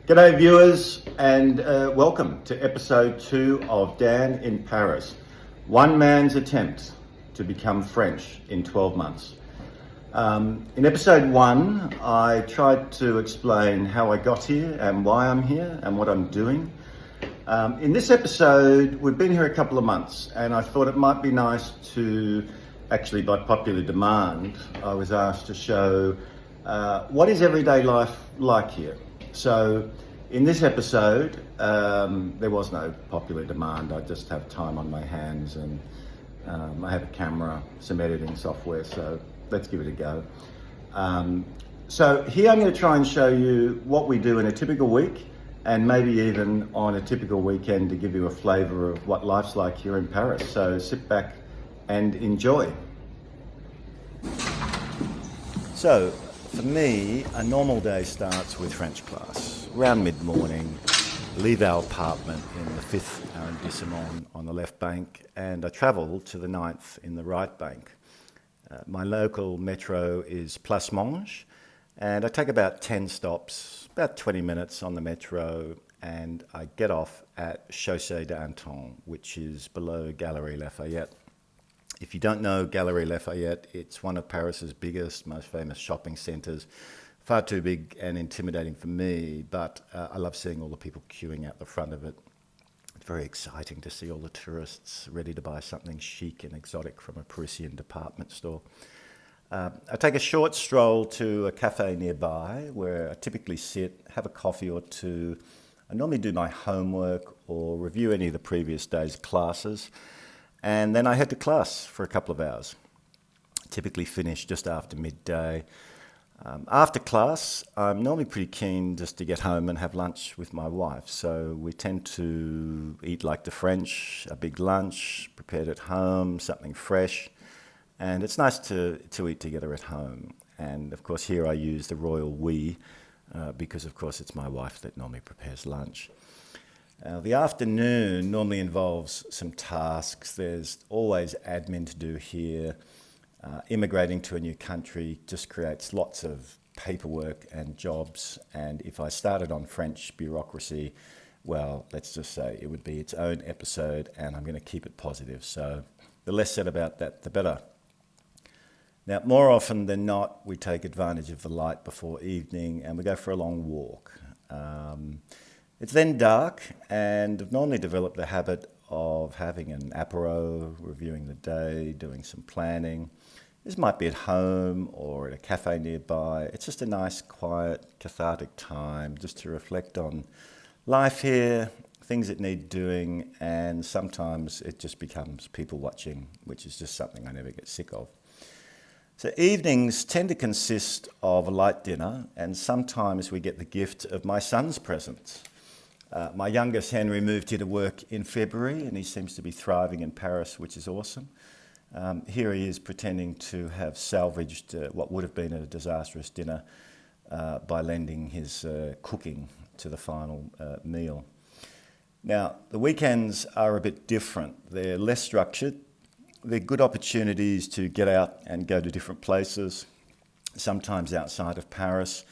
G'day viewers and welcome to episode 2 of Dan in Paris. One man's attempt to become French in 12 months. In episode 1 I tried to explain how I got here and why I'm here and what I'm doing. In this episode we've been here a couple of months and I thought it might be nice to, actually by popular demand, I was asked to show what is everyday life like here. So in this episode, there was no popular demand. I just have time on my hands and I have a camera, some editing software, so let's give it a go. So here I'm going to try and show you what we do in a typical week and maybe even on a typical weekend to give you a flavour of what life's like here in Paris. So sit back and enjoy. So for me, a normal day starts with French class. Around mid-morning, leave our apartment in the 5th arrondissement on the left bank and I travel to the 9th in the right bank. My local metro is Place Monge and I take about 10 stops, about 20 minutes on the metro, and I get off at Chaussée d'Antin, which is below Galeries Lafayette. If you don't know Galeries Lafayette, it's one of Paris's biggest, most famous shopping centres. Far too big and intimidating for me, but I love seeing all the people queuing out the front of it. It's very exciting to see all the tourists ready to buy something chic and exotic from a Parisian department store. I take a short stroll to a cafe nearby where I typically sit, have a coffee or two. I normally do my homework or review any of the previous day's classes. And then I head to class for a couple of hours. Typically finish just after midday. After class, I'm normally pretty keen just to get home and have lunch with my wife. So we tend to eat like the French, a big lunch, prepared at home, something fresh. And it's nice to eat together at home. And of course here I use the royal we, because of course it's my wife that normally prepares lunch. The afternoon normally involves some tasks. There's always admin to do here. Immigrating to a new country just creates lots of paperwork and jobs. And if I started on French bureaucracy, well, let's just say it would be its own episode and I'm going to keep it positive. So the less said about that, the better. Now, more often than not, we take advantage of the light before evening and we go for a long walk. It's then dark, and I've normally developed the habit of having an apéro, reviewing the day, doing some planning. This might be at home or at a cafe nearby. It's just a nice, quiet, cathartic time just to reflect on life here, things that need doing, and sometimes it just becomes people watching, which is just something I never get sick of. So evenings tend to consist of a light dinner, and sometimes we get the gift of my son's presents. My youngest, Henry, moved here to work in February and he seems to be thriving in Paris, which is awesome. Here he is pretending to have salvaged what would have been a disastrous dinner by lending his cooking to the final meal. Now, the weekends are a bit different. They're less structured. They're good opportunities to get out and go to different places, sometimes outside of Paris.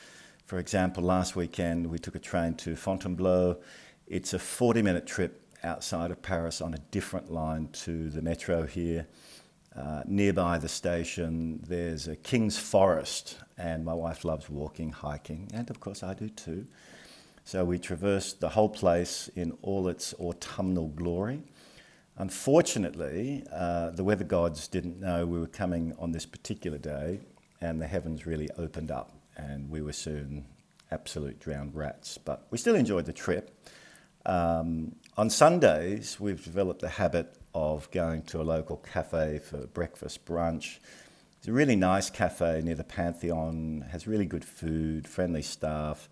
For example, last weekend we took a train to Fontainebleau. It's a 40-minute trip outside of Paris on a different line to the metro here. Nearby the station there's a King's Forest, and my wife loves walking, hiking, and of course I do too. So we traversed the whole place in all its autumnal glory. Unfortunately, the weather gods didn't know we were coming on this particular day, and the heavens really opened up. And we were soon absolute drowned rats, but we still enjoyed the trip. On Sundays, we've developed the habit of going to a local cafe for breakfast, brunch. It's a really nice cafe near the Pantheon, has really good food, friendly staff.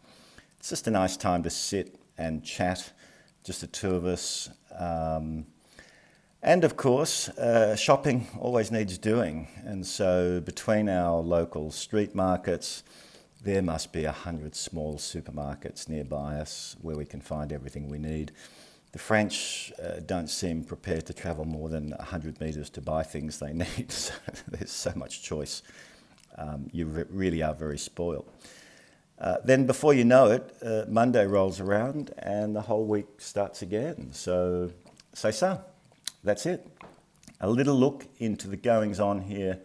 It's just a nice time to sit and chat, just the two of us. And of course, shopping always needs doing. And so between our local street markets, there must be 100 small supermarkets nearby us where we can find everything we need. The French don't seem prepared to travel more than 100 metres to buy things they need. So there's so much choice. You really are very spoiled. Then before you know it, Monday rolls around and the whole week starts again. So, c'est ça. That's it. A little look into the goings on here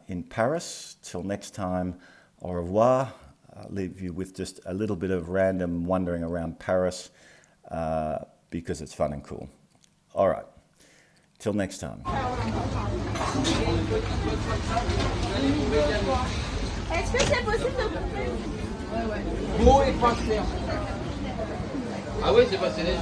in Paris. Till next time, au revoir. I'll leave you with just a little bit of random wandering around Paris because it's fun and cool. All right. Till next time. Est-ce que c'est possible de couper? Beau et pas cher. Ah oui, c'est pas serré.